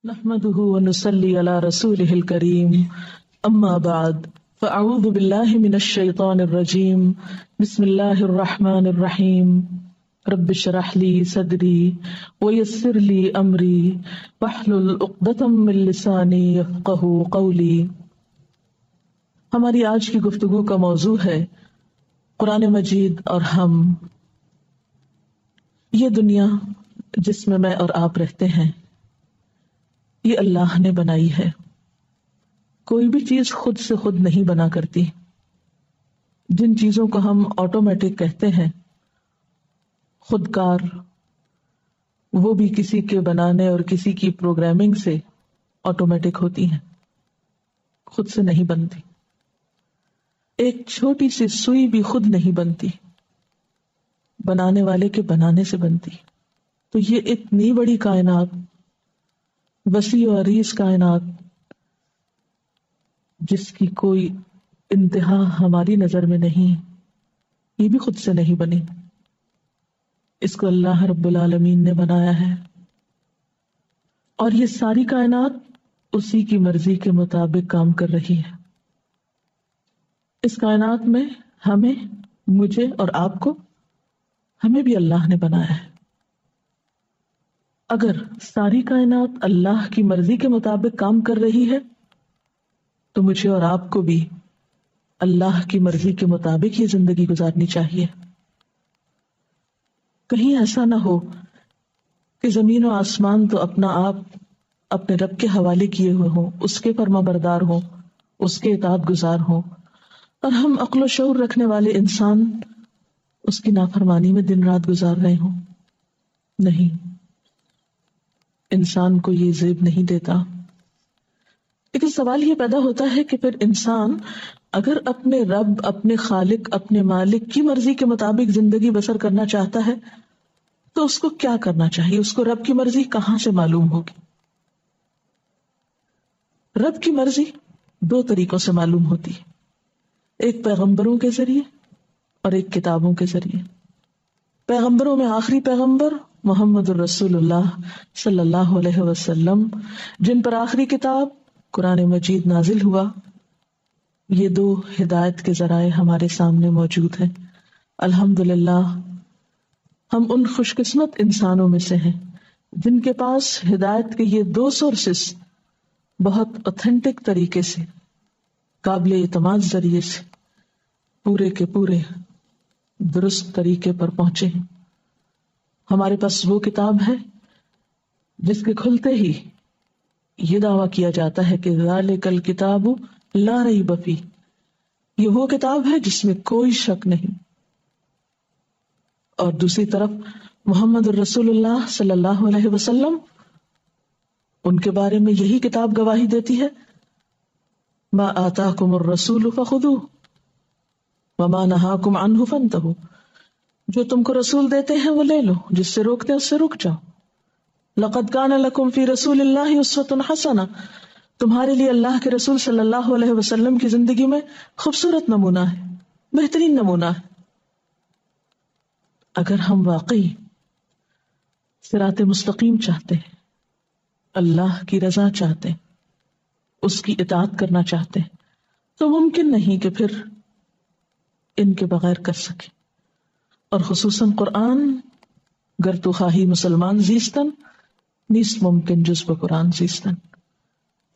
نحمده ونصلي على رسوله الكريم اما بعد فاعوذ بالله من الشيطان الرجيم بسم الله الرحمن الرحيم رب اشرح لي صدري ويسر لي امري واحلل عقدة من لساني يفقهوا قولي۔ ہماری آج کی گفتگو کا موضوع ہے قرآن مجید اور ہم۔ یہ دنیا جس میں میں اور آپ رہتے ہیں یہ اللہ نے بنائی ہے۔ کوئی بھی چیز خود سے خود نہیں بنا کرتی۔ جن چیزوں کو ہم آٹومیٹک کہتے ہیں، خودکار، وہ بھی کسی کے بنانے اور کسی کی پروگرامنگ سے آٹومیٹک ہوتی ہیں، خود سے نہیں بنتی۔ ایک چھوٹی سی سوئی بھی خود نہیں بنتی، بنانے والے کے بنانے سے بنتی۔ تو یہ اتنی بڑی کائنات، وسیع و عریض کائنات، جس کی کوئی انتہا ہماری نظر میں نہیں، یہ بھی خود سے نہیں بنی۔ اس کو اللہ رب العالمین نے بنایا ہے، اور یہ ساری کائنات اسی کی مرضی کے مطابق کام کر رہی ہے۔ اس کائنات میں ہمیں، مجھے اور آپ کو، ہمیں بھی اللہ نے بنایا ہے۔ اگر ساری کائنات اللہ کی مرضی کے مطابق کام کر رہی ہے تو مجھے اور آپ کو بھی اللہ کی مرضی کے مطابق یہ زندگی گزارنی چاہیے۔ کہیں ایسا نہ ہو کہ زمین و آسمان تو اپنا آپ اپنے رب کے حوالے کیے ہوئے ہوں، اس کے فرما بردار ہوں، اس کے اطاعت گزار ہوں، اور ہم عقل و شعور رکھنے والے انسان اس کی نافرمانی میں دن رات گزار رہے ہوں۔ نہیں، انسان کو یہ زیب نہیں دیتا۔ لیکن سوال یہ پیدا ہوتا ہے کہ پھر انسان اگر اپنے رب، اپنے خالق، اپنے مالک کی مرضی کے مطابق زندگی بسر کرنا چاہتا ہے تو اس کو کیا کرنا چاہیے؟ اس کو رب کی مرضی کہاں سے معلوم ہوگی؟ رب کی مرضی دو طریقوں سے معلوم ہوتی ہے، ایک پیغمبروں کے ذریعے اور ایک کتابوں کے ذریعے۔ پیغمبروں میں آخری پیغمبر محمد الرسول اللہ صلی اللہ علیہ وسلم، جن پر آخری کتاب قرآن مجید نازل ہوا، یہ دو ہدایت کے ذرائع ہمارے سامنے موجود ہیں۔ الحمدللہ ہم ان خوش قسمت انسانوں میں سے ہیں جن کے پاس ہدایت کے یہ دو سورسز بہت اوتھینٹک طریقے سے، قابل اعتماد ذریعے سے، پورے کے پورے درست طریقے پر پہنچے ہیں۔ ہمارے پاس وہ کتاب ہے جس کے کھلتے ہی یہ دعویٰ کیا جاتا ہے کہ ذالک الکتاب لا ریب فیہ، یہ وہ کتاب ہے جس میں کوئی شک نہیں۔ اور دوسری طرف محمد الرسول اللہ صلی اللہ علیہ وسلم، ان کے بارے میں یہی کتاب گواہی دیتی ہے، ما آتاکم الرسول فخذوہ وما نہاکم عنہ فانتہوا، جو تم کو رسول دیتے ہیں وہ لے لو، جس سے روکتے ہیں اس سے رک جاؤ۔ لقد کان لکم فی رسول اللہ اسوۃ حسنہ، تمہارے لیے اللہ کے رسول صلی اللہ علیہ وسلم کی زندگی میں خوبصورت نمونہ ہے، بہترین نمونہ ہے۔ اگر ہم واقعی صراط مستقیم چاہتے ہیں، اللہ کی رضا چاہتے ہیں، اس کی اطاعت کرنا چاہتے ہیں، تو ممکن نہیں کہ پھر ان کے بغیر کر سکیں۔ اور خصوصاً قرآن، گر تو خواہی مسلمان زیستن، نیست ممکن جز بقرآن زیستن۔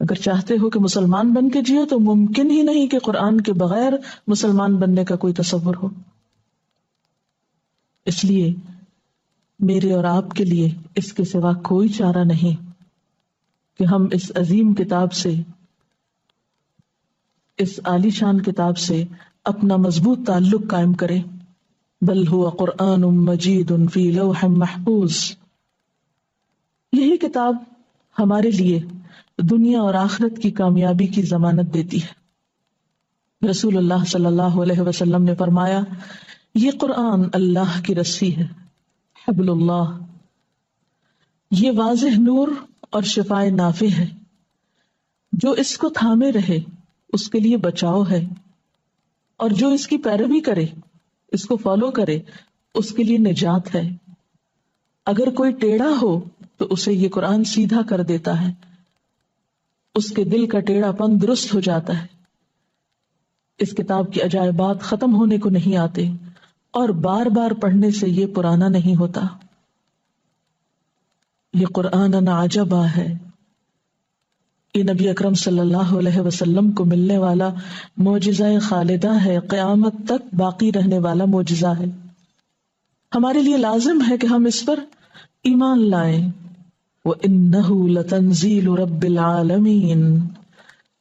اگر چاہتے ہو کہ مسلمان بن کے جیو تو ممکن ہی نہیں کہ قرآن کے بغیر مسلمان بننے کا کوئی تصور ہو۔ اس لیے میرے اور آپ کے لیے اس کے سوا کوئی چارہ نہیں کہ ہم اس عظیم کتاب سے، اس عالی شان کتاب سے اپنا مضبوط تعلق قائم کریں۔ بل هو قرآن مجید فی لوح محفوظ، یہی کتاب ہمارے لیے دنیا اور آخرت کی کامیابی کی ضمانت دیتی ہے۔ رسول اللہ صلی اللہ علیہ وسلم نے فرمایا، یہ قرآن اللہ کی رسی ہے، حبل اللہ، یہ واضح نور اور شفائے نافع ہے، جو اس کو تھامے رہے اس کے لیے بچاؤ ہے، اور جو اس کی پیروی کرے، اس کو فالو کرے، اس کے لیے نجات ہے۔ اگر کوئی ٹیڑھا ہو تو اسے یہ قرآن سیدھا کر دیتا ہے، اس کے دل کا ٹیڑھا پن درست ہو جاتا ہے. اس کتاب کی عجائبات ختم ہونے کو نہیں آتے اور بار بار پڑھنے سے یہ پرانا نہیں ہوتا. یہ قرآن عجبا ہے. یہ نبی اکرم صلی اللہ علیہ وسلم کو ملنے والا معجزہ خالدہ ہے، قیامت تک باقی رہنے والا معجزہ ہے. ہمارے لیے لازم ہے کہ ہم اس پر ایمان لائیں. وَإِنَّهُ لَتَنزِيلُ رَبِّ الْعَالَمِينَ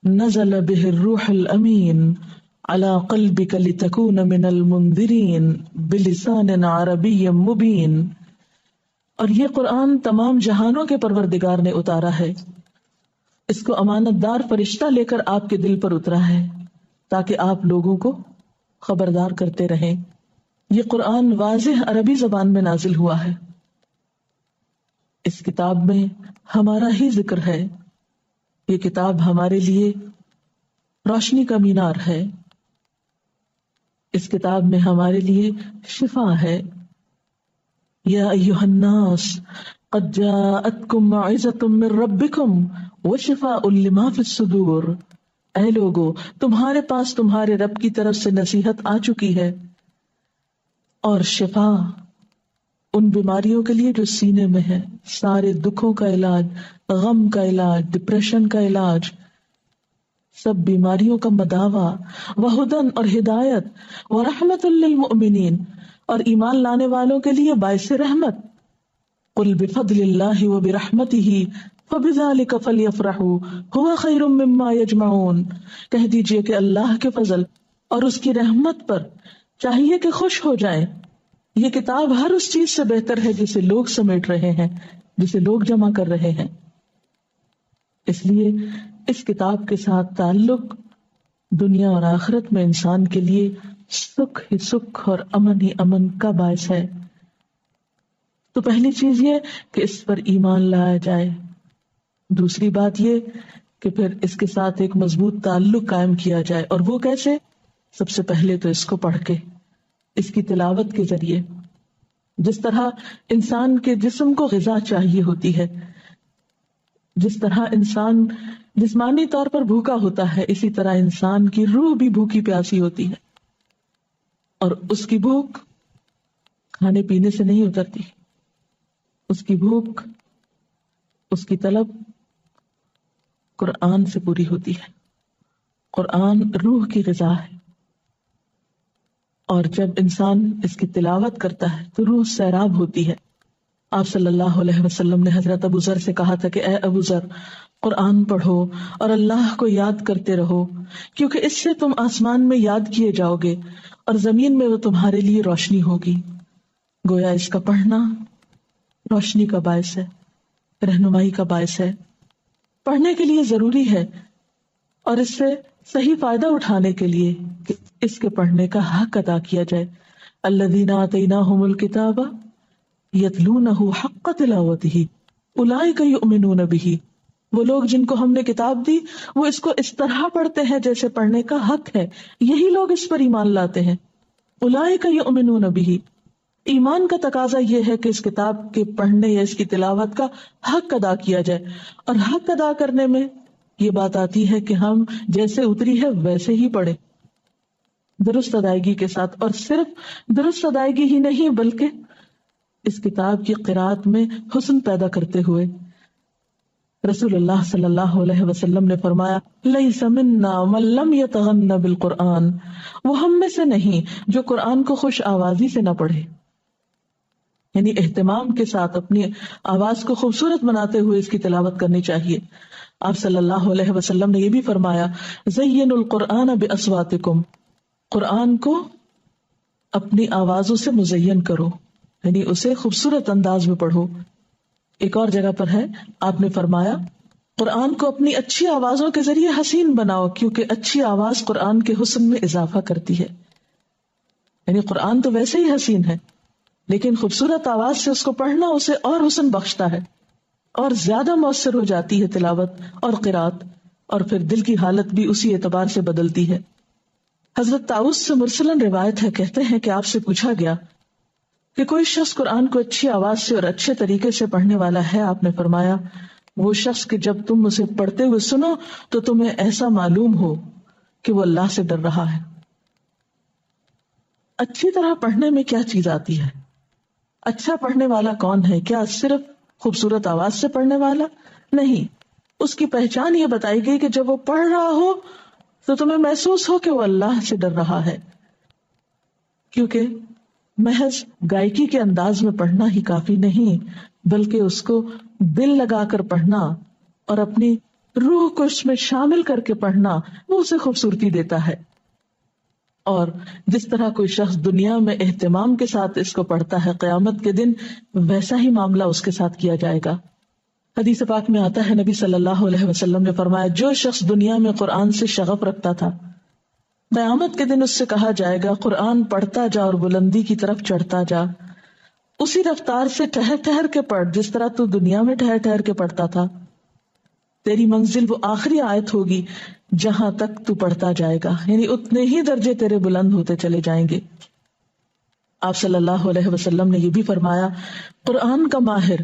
نَزَلَ بِهِ الرُّوحُ الْأَمِينُ عَلَى قَلْبِكَ لِتَكُونَ مِنَ الْمُنذِرِينَ بِلِسَانٍ عَرَبِيٍّ مُبِينٍ. اور یہ قرآن تمام جہانوں کے پروردگار نے اتارا ہے. اس کو امانت دار فرشتہ لے کر آپ کے دل پر اترا ہے تاکہ آپ لوگوں کو خبردار کرتے رہیں. یہ قرآن واضح عربی زبان میں نازل ہوا ہے. اس کتاب میں ہمارا ہی ذکر ہے. یہ کتاب ہمارے لیے روشنی کا مینار ہے. اس کتاب میں ہمارے لیے شفا ہے. یا ایھا الناس قد جاءتکم موعظۃ من ربکم وشفاء لما فی الصدور. اے لوگو، تمہارے پاس تمہارے رب کی طرف سے نصیحت آ چکی ہے اور شفا ان بیماریوں کے لیے جو سینے میں ہے، سارے دکھوں کا علاج، غم کا علاج، ڈپریشن کا علاج، سب بیماریوں کا مداوا، وہدن اور ہدایت، ورحمت للمؤمنین اور ایمان لانے والوں کے لیے باعث رحمت. قل بفضل اللہ وبرحمتہ فبذلک فلیفرحوا ھو خیر مما یجمعون. کہہ دیجئے کہ اللہ کے فضل اور اس کی رحمت پر چاہیے کہ خوش ہو جائیں. یہ کتاب ہر اس چیز سے بہتر ہے جسے لوگ سمیٹ رہے ہیں، جسے لوگ جمع کر رہے ہیں. اس لیے اس کتاب کے ساتھ تعلق دنیا اور آخرت میں انسان کے لیے سکھ ہی سکھ اور امن ہی امن کا باعث ہے. تو پہلی چیز یہ کہ اس پر ایمان لایا جائے. دوسری بات یہ کہ پھر اس کے ساتھ ایک مضبوط تعلق قائم کیا جائے. اور وہ کیسے؟ سب سے پہلے تو اس کو پڑھ کے، اس کی تلاوت کے ذریعے. جس طرح انسان کے جسم کو غذا چاہیے ہوتی ہے، جس طرح انسان جسمانی طور پر بھوکا ہوتا ہے، اسی طرح انسان کی روح بھی بھوکی پیاسی ہوتی ہے. اور اس کی بھوک کھانے پینے سے نہیں اترتی. اس کی بھوک، اس کی طلب قرآن سے پوری ہوتی ہے. قرآن روح کی غذا ہے. اور جب انسان اس کی تلاوت کرتا ہے تو روح سیراب ہوتی ہے. آپ صلی اللہ علیہ وسلم نے حضرت ابو ذر سے کہا تھا کہ اے ابو ذر، قرآن پڑھو اور اللہ کو یاد کرتے رہو، کیونکہ اس سے تم آسمان میں یاد کیے جاؤ گے اور زمین میں وہ تمہارے لیے روشنی ہوگی. گویا اس کا پڑھنا روشنی کا باعث ہے، رہنمائی کا باعث ہے. پڑھنے کے لیے ضروری ہے اور اس سے صحیح فائدہ اٹھانے کے لیے کہ اس کے پڑھنے کا حق ادا کیا جائے. الذین آتیناہم الکتاب یتلونہ حق تلاوتہ اولئک یؤمنون بہ. وہ لوگ جن کو ہم نے کتاب دی وہ اس کو اس طرح پڑھتے ہیں جیسے پڑھنے کا حق ہے، یہی لوگ اس پر ایمان لاتے ہیں. اولئک یؤمنون بہ. ایمان کا تقاضا یہ ہے کہ اس کتاب کے پڑھنے یا اس کی تلاوت کا حق ادا کیا جائے. اور حق ادا کرنے میں یہ بات آتی ہے کہ ہم جیسے اتری ہے ویسے ہی پڑھیں، درست ادائیگی کے ساتھ. اور صرف درست ادائیگی ہی نہیں بلکہ اس کتاب کی قرأت میں حسن پیدا کرتے ہوئے. رسول اللہ صلی اللہ علیہ وسلم نے فرمایا لیس منا من لم یتغن بالقرآن. وہ ہم میں سے نہیں جو قرآن کو خوش آوازی سے نہ پڑھے، یعنی اہتمام کے ساتھ اپنی آواز کو خوبصورت بناتے ہوئے اس کی تلاوت کرنی چاہیے. آپ صلی اللہ علیہ وسلم نے یہ بھی فرمایا زینوا القرآن باصواتکم. قرآن کو اپنی آوازوں سے مزین کرو، یعنی اسے خوبصورت انداز میں پڑھو. ایک اور جگہ پر ہے آپ نے فرمایا قرآن کو اپنی اچھی آوازوں کے ذریعے حسین بناؤ، کیونکہ اچھی آواز قرآن کے حسن میں اضافہ کرتی ہے. یعنی قرآن تو ویسے ہی حسین ہے لیکن خوبصورت آواز سے اس کو پڑھنا اسے اور حسن بخشتا ہے اور زیادہ مؤثر ہو جاتی ہے تلاوت اور قرأت، اور پھر دل کی حالت بھی اسی اعتبار سے بدلتی ہے. حضرت طاؤس سے مرسلن روایت ہے، کہتے ہیں کہ آپ سے پوچھا گیا کہ کوئی شخص قرآن کو اچھی آواز سے اور اچھے طریقے سے پڑھنے والا ہے؟ آپ نے فرمایا وہ شخص کہ جب تم اسے پڑھتے ہوئے سنو تو تمہیں ایسا معلوم ہو کہ وہ اللہ سے ڈر رہا ہے. اچھی طرح پڑھنے میں کیا چیز آتی ہے؟ اچھا پڑھنے والا کون ہے؟ کیا صرف خوبصورت آواز سے پڑھنے والا؟ نہیں. اس کی پہچان یہ بتائی گئی کہ جب وہ پڑھ رہا ہو تو تمہیں محسوس ہو کہ وہ اللہ سے ڈر رہا ہے. کیونکہ محض گائکی کے انداز میں پڑھنا ہی کافی نہیں، بلکہ اس کو دل لگا کر پڑھنا اور اپنی روح کو اس میں شامل کر کے پڑھنا وہ اسے خوبصورتی دیتا ہے. اور جس طرح کوئی شخص دنیا میں اہتمام کے ساتھ اس کو پڑھتا ہے، قیامت کے دن ویسا ہی معاملہ اس کے ساتھ کیا جائے گا. حدیث پاک میں آتا ہے، نبی صلی اللہ علیہ وسلم نے فرمایا، جو شخص دنیا میں قرآن سے شغف رکھتا تھا، قیامت کے دن اس سے کہا جائے گا قرآن پڑھتا جا اور بلندی کی طرف چڑھتا جا، اسی رفتار سے ٹھہر ٹھہر کے پڑھ جس طرح تو دنیا میں ٹھہر ٹھہر کے پڑھتا تھا. تیری منزل وہ آخری آیت ہوگی جہاں تک تو پڑھتا جائے گا، یعنی اتنے ہی درجے تیرے بلند ہوتے چلے جائیں گے. آپ صلی اللہ علیہ وسلم نے یہ بھی فرمایا، قرآن کا ماہر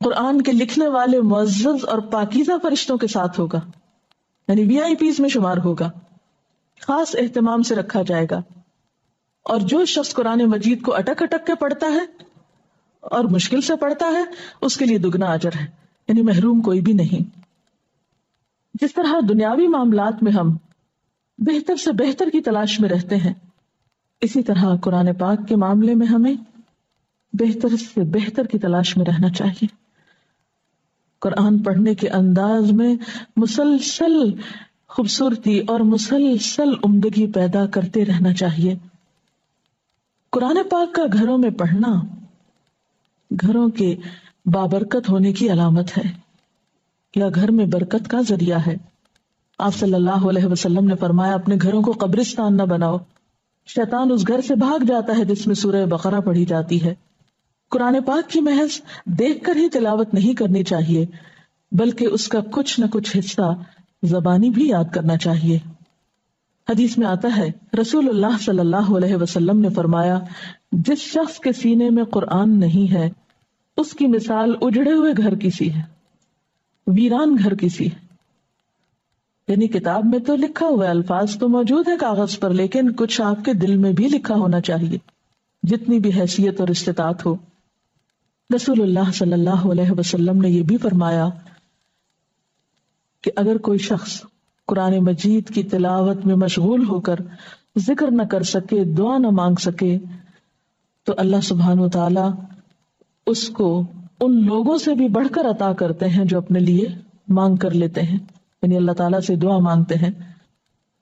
قرآن کے لکھنے والے معزز اور پاکیزہ فرشتوں کے ساتھ ہوگا، یعنی VIP میں شمار ہوگا، خاص اہتمام سے رکھا جائے گا. اور جو شخص قرآن مجید کو اٹک اٹک کے پڑھتا ہے اور مشکل سے پڑھتا ہے اس کے لیے دگنا اجر ہے، یعنی محروم کوئی بھی نہیں. جس طرح دنیاوی معاملات میں ہم بہتر سے بہتر کی تلاش میں رہتے ہیں، اسی طرح قرآن پاک کے معاملے میں ہمیں بہتر سے بہتر کی تلاش میں رہنا چاہیے. قرآن پڑھنے کے انداز میں مسلسل خوبصورتی اور مسلسل عمدگی پیدا کرتے رہنا چاہیے. قرآن پاک کا گھروں میں پڑھنا گھروں کے بابرکت ہونے کی علامت ہے یا گھر میں برکت کا ذریعہ ہے. آپ صلی اللہ علیہ وسلم نے فرمایا، اپنے گھروں کو قبرستان نہ بناؤ، شیطان اس گھر سے بھاگ جاتا ہے جس میں سورہ بقرہ پڑھی جاتی ہے. قرآن پاک کی محض دیکھ کر ہی تلاوت نہیں کرنی چاہیے، بلکہ اس کا کچھ نہ کچھ حصہ زبانی بھی یاد کرنا چاہیے. حدیث میں آتا ہے، رسول اللہ صلی اللہ علیہ وسلم نے فرمایا، جس شخص کے سینے میں قرآن نہیں ہے اس کی مثال اجڑے ہوئے گھر کی سی ہے، ویران گھر کی سی ہے. یعنی کتاب میں تو لکھا ہوا ہے، الفاظ تو موجود ہے کاغذ پر، لیکن کچھ آپ کے دل میں بھی لکھا ہونا چاہیے، جتنی بھی حیثیت اور استطاعت ہو. رسول اللہ صلی اللہ علیہ وسلم نے یہ بھی فرمایا کہ اگر کوئی شخص قرآن مجید کی تلاوت میں مشغول ہو کر ذکر نہ کر سکے، دعا نہ مانگ سکے، تو اللہ سبحانہ وتعالی اس کو ان لوگوں سے بھی بڑھ کر عطا کرتے ہیں جو اپنے لیے مانگ کر لیتے ہیں، یعنی اللہ تعالیٰ سے دعا مانگتے ہیں.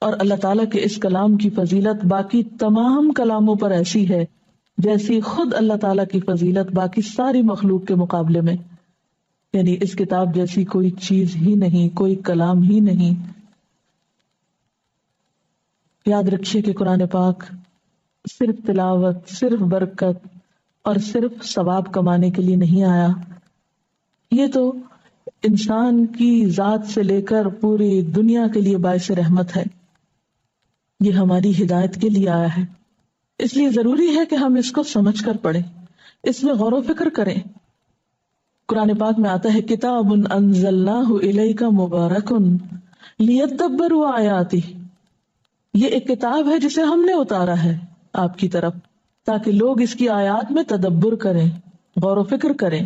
اور اللہ تعالیٰ کے اس کلام کی فضیلت باقی تمام کلاموں پر ایسی ہے جیسی خود اللہ تعالیٰ کی فضیلت باقی ساری مخلوق کے مقابلے میں، یعنی اس کتاب جیسی کوئی چیز ہی نہیں، کوئی کلام ہی نہیں. یاد رکھیے کہ قرآن پاک صرف تلاوت، صرف برکت اور صرف ثواب کمانے کے لیے نہیں آیا، یہ تو انسان کی ذات سے لے کر پوری دنیا کے لیے باعث رحمت ہے. یہ ہماری ہدایت کے لیے آیا ہے، اس لیے ضروری ہے کہ ہم اس کو سمجھ کر پڑھیں، اس میں غور و فکر کریں. قرآن پاک میں آتا ہے، کتاب انزلناہ الیک مبارک لیدبروا آیاتہ، یہ ایک کتاب ہے جسے ہم نے اتارا ہے آپ کی طرف تاکہ لوگ اس کی آیات میں تدبر کریں، غور و فکر کریں.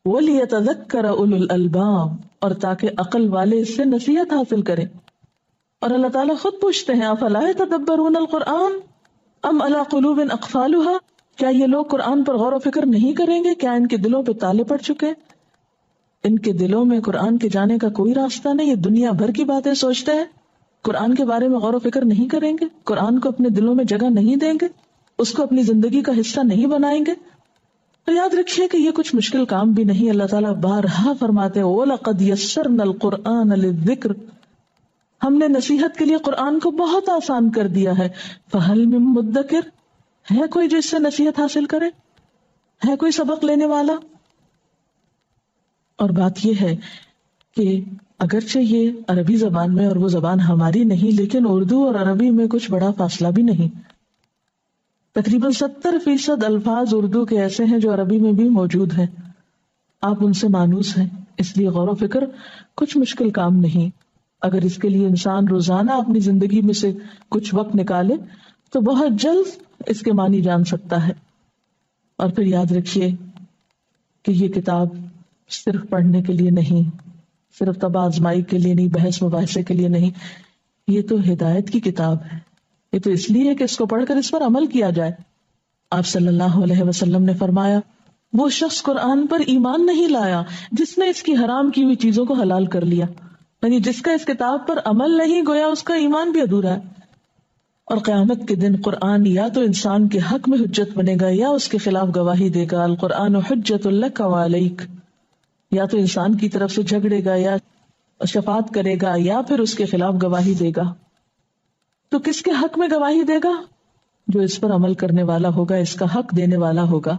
وَلِيَتَذَكَّرَ أُولُو الْأَلْبَابِ، اور تاکہ عقل والے اس سے نصیحت حاصل کریں. اور اللہ تعالیٰ خود پوچھتے ہیں، أَفَلَا يَتَدَبَّرُونَ الْقُرْآنَ أَمْ عَلَىٰ قُلُوبٍ أَقْفَالُهَا، کیا یہ لوگ قرآن پر غور و فکر نہیں کریں گے؟ کیا ان کے دلوں پہ تالے پڑ چکے؟ ان کے دلوں میں قرآن کے جانے کا کوئی راستہ نہیں، یہ دنیا بھر کی باتیں سوچتے ہیں، قرآن کے بارے میں غور و فکر نہیں کریں گے، قرآن کو اپنے دلوں میں جگہ نہیں دیں گے، اس کو اپنی زندگی کا حصہ نہیں بنائیں گے. تو یاد رکھیے کہ یہ کچھ مشکل کام بھی نہیں. اللہ تعالیٰ بارہا فرماتے ہیں، وَلَقَدْ يَسَّرْنَا الْقُرْآنَ لِلذِّكْرِ، ہم نے نصیحت کے لیے قرآن کو بہت آسان کر دیا ہے. فَهَلْ مِن مُدَّكِرٍ، ہے کوئی جو اس سے نصیحت حاصل کرے، ہے کوئی سبق لینے والا؟ اور بات یہ ہے کہ اگرچہ یہ عربی زبان میں اور وہ زبان ہماری نہیں، لیکن اردو اور عربی میں کچھ بڑا فاصلہ بھی نہیں. تقریباً 70% الفاظ اردو کے ایسے ہیں جو عربی میں بھی موجود ہیں، آپ ان سے مانوس ہیں. اس لیے غور و فکر کچھ مشکل کام نہیں. اگر اس کے لیے انسان روزانہ اپنی زندگی میں سے کچھ وقت نکالے تو بہت جلد اس کے معنی جان سکتا ہے. اور پھر یاد رکھیے کہ یہ کتاب صرف پڑھنے کے لیے نہیں، صرف طب آزمائی کے لیے نہیں، بحث مباحثے کے لیے نہیں، یہ تو ہدایت کی کتاب ہے. یہ تو اس لیے ہے کہ اس کو پڑھ کر اس پر عمل کیا جائے. آپ صلی اللہ علیہ وسلم نے فرمایا وہ شخص قرآن پر ایمان نہیں لایا جس نے اس کی حرام کی ہوئی چیزوں کو حلال کر لیا. یعنی جس کا اس کتاب پر عمل نہیں، گویا اس کا ایمان بھی ادھورا ہے. اور قیامت کے دن قرآن یا تو انسان کے حق میں حجت بنے گا یا اس کے خلاف گواہی دے گا. القرآن حجت لک وعلیک، یا تو انسان کی طرف سے جھگڑے گا یا شفاعت کرے گا یا پھر اس کے خلاف گواہی دے گا. تو کس کے حق میں گواہی دے گا؟ جو اس پر عمل کرنے والا ہوگا، اس کا حق دینے والا ہوگا.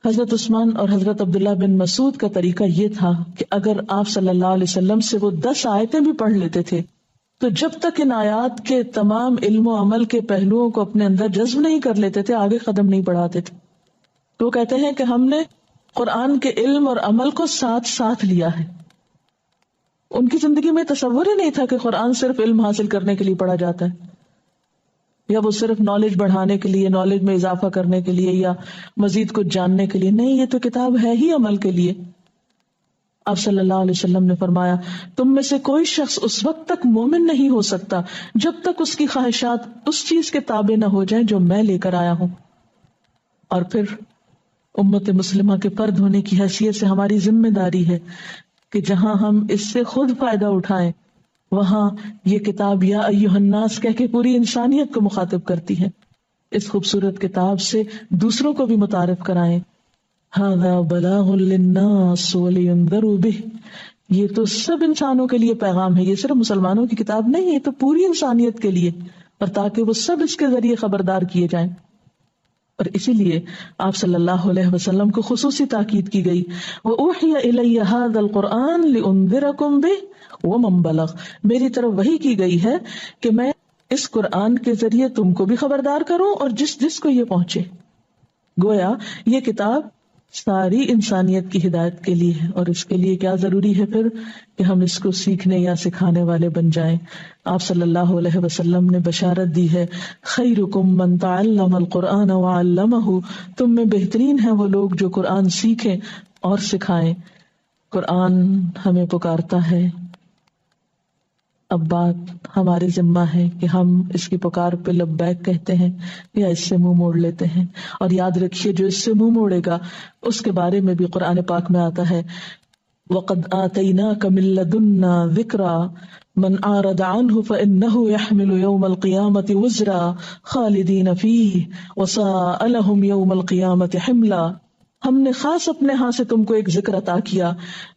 حضرت عثمان اور حضرت عبداللہ بن مسعود کا طریقہ یہ تھا کہ اگر آپ صلی اللہ علیہ وسلم سے وہ 10 آیتیں بھی پڑھ لیتے تھے تو جب تک ان آیات کے تمام علم و عمل کے پہلوؤں کو اپنے اندر جذب نہیں کر لیتے تھے، آگے قدم نہیں بڑھاتے تھے. تو وہ کہتے ہیں کہ ہم نے قرآن کے علم اور عمل کو ساتھ ساتھ لیا ہے. ان کی زندگی میں تصور ہی نہیں تھا کہ قرآن صرف علم حاصل کرنے کے لیے پڑھا جاتا ہے، یا وہ صرف نالج بڑھانے کے لیے، نالج میں اضافہ کرنے کے لیے، یا مزید کچھ جاننے کے لیے. نہیں، یہ تو کتاب ہے ہی عمل کے لیے. آپ صلی اللہ علیہ وسلم نے فرمایا تم میں سے کوئی شخص اس وقت تک مومن نہیں ہو سکتا جب تک اس کی خواہشات اس چیز کے تابع نہ ہو جائیں جو میں لے کر آیا ہوں. اور پھر امت مسلمہ کے فرد ہونے کی حیثیت سے ہماری ذمہ داری ہے کہ جہاں ہم اس سے خود فائدہ اٹھائیں وہاں یہ کتاب یا ایھا الناس کہہ کے پوری انسانیت کو مخاطب کرتی ہے. اس خوبصورت کتاب سے دوسروں کو بھی متعارف کرائیں. ھذا بلاغ للناس ولینذروا بہ، یہ تو سب انسانوں کے لیے پیغام ہے. یہ صرف مسلمانوں کی کتاب نہیں ہے، یہ تو پوری انسانیت کے لیے، اور تاکہ وہ سب اس کے ذریعے خبردار کیے جائیں. اور اسی لیے آپ صلی اللہ علیہ وسلم کو خصوصی تاکید کی گئی وَأُوحِيَ إِلَيَّ هَذَا الْقُرْآنُ لِأُنذِرَكُمْ بِهِ وَمَنْ بَلَغَ، میری طرف وحی کی گئی ہے کہ میں اس قرآن کے ذریعے تم کو بھی خبردار کروں اور جس جس کو یہ پہنچے. گویا یہ کتاب ساری انسانیت کی ہدایت کے لیے ہے. اور اس کے لیے کیا ضروری ہے پھر کہ ہم اس کو سیکھنے یا سکھانے والے بن جائیں. آپ صلی اللہ علیہ وسلم نے بشارت دی ہے خیرکم من تعلم القرآن وعلمہ، تم میں بہترین ہیں وہ لوگ جو قرآن سیکھیں اور سکھائیں. قرآن ہمیں پکارتا ہے. اب بات ہمارے ذمہ ہے کہ ہم اس کی پکار پہ لبیک کہتے ہیں یا اس سے منہ موڑ لیتے ہیں. اور یاد رکھیے جو اس سے منہ موڑے گا اس کے بارے میں بھی قرآن پاک میں آتا ہے وَقَدْ آتَيْنَاكَ مِن لَّدُنَّا ذِكْرًا مَنْ أَعْرَضَ عَنْهُ فَإِنَّهُ يَحْمِلُ يَوْمَ الْقِيَامَةِ وِزْرًا خَالِدِينَ فِيهِ وَسَاءَ لَهُمْ يَوْمَ الْقِيَامَةِ حِمْلًا. ہم نے خاص اپنے ہاں سے تم کو ایک ذکر عطا کیا،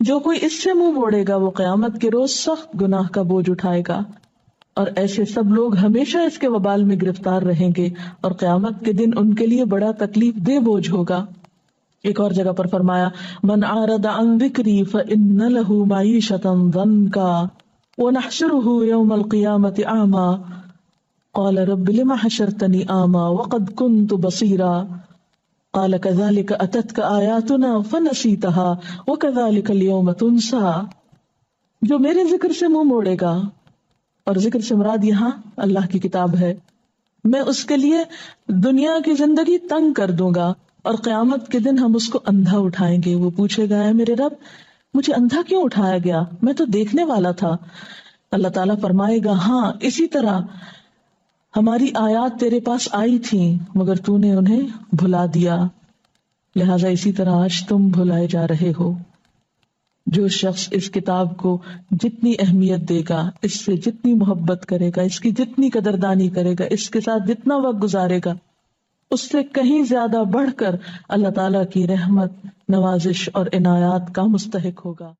جو کوئی اس سے منہ موڑے گا وہ قیامت کے روز سخت گناہ کا بوجھ اٹھائے گا. اور ایسے سب لوگ ہمیشہ اس کے وبال میں گرفتار رہیں گے اور قیامت کے دن ان کے لیے بڑا تکلیف دہ بوجھ ہوگا. ایک اور جگہ پر فرمایا من اعرض عن ذکری فإن له معیشة ضنکا ونحشره یوم القیامة اعما قال رب لم حشرتنی اعما وقد كنت بصیرا قال كذلك اتتك آیاتنا فنسیتها وكذلك اليوم تنسى. جو میرے ذکر سے منہ موڑے گا، اور ذکر سے مراد یہاں اللہ کی کتاب ہے، میں اس کے لیے دنیا کی زندگی تنگ کر دوں گا اور قیامت کے دن ہم اس کو اندھا اٹھائیں گے. وہ پوچھے گا اے میرے رب مجھے اندھا کیوں اٹھایا گیا، میں تو دیکھنے والا تھا. اللہ تعالیٰ فرمائے گا ہاں اسی طرح ہماری آیات تیرے پاس آئی تھیں مگر تو نے انہیں بھلا دیا، لہذا اسی طرح آج تم بھلائے جا رہے ہو. جو شخص اس کتاب کو جتنی اہمیت دے گا، اس سے جتنی محبت کرے گا، اس کی جتنی قدردانی کرے گا، اس کے ساتھ جتنا وقت گزارے گا، اس سے کہیں زیادہ بڑھ کر اللہ تعالیٰ کی رحمت، نوازش اور عنایات کا مستحق ہوگا.